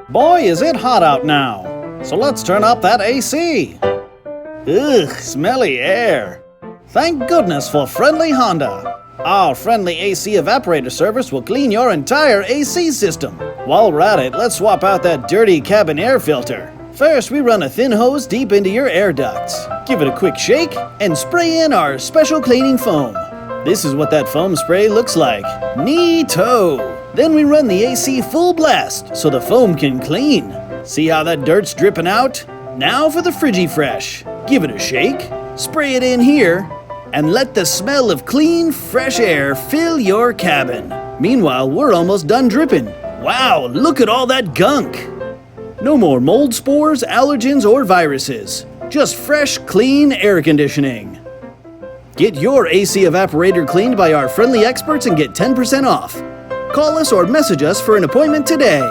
Boy, is it hot out now. So let's turn up that AC. Ugh, smelly air. Thank goodness for Friendly Honda. Our friendly AC evaporator service will clean your entire AC system. While we're at it, let's swap out that dirty cabin air filter. First, we run a thin hose deep into your air ducts. Give it a quick shake and spray in our special cleaning foam. This is what that foam spray looks like. Neato! Then we run the AC full blast so the foam can clean. See how that dirt's dripping out? Now for the Frigifresh. Give it a shake, spray it in here, and let the smell of clean, fresh air fill your cabin. Meanwhile, we're almost done dripping. Wow, look at all that gunk! No more mold spores, allergens, or viruses. Just fresh, clean air conditioning. Get your AC evaporator cleaned by our friendly experts and get 10% off. Call us or message us for an appointment today.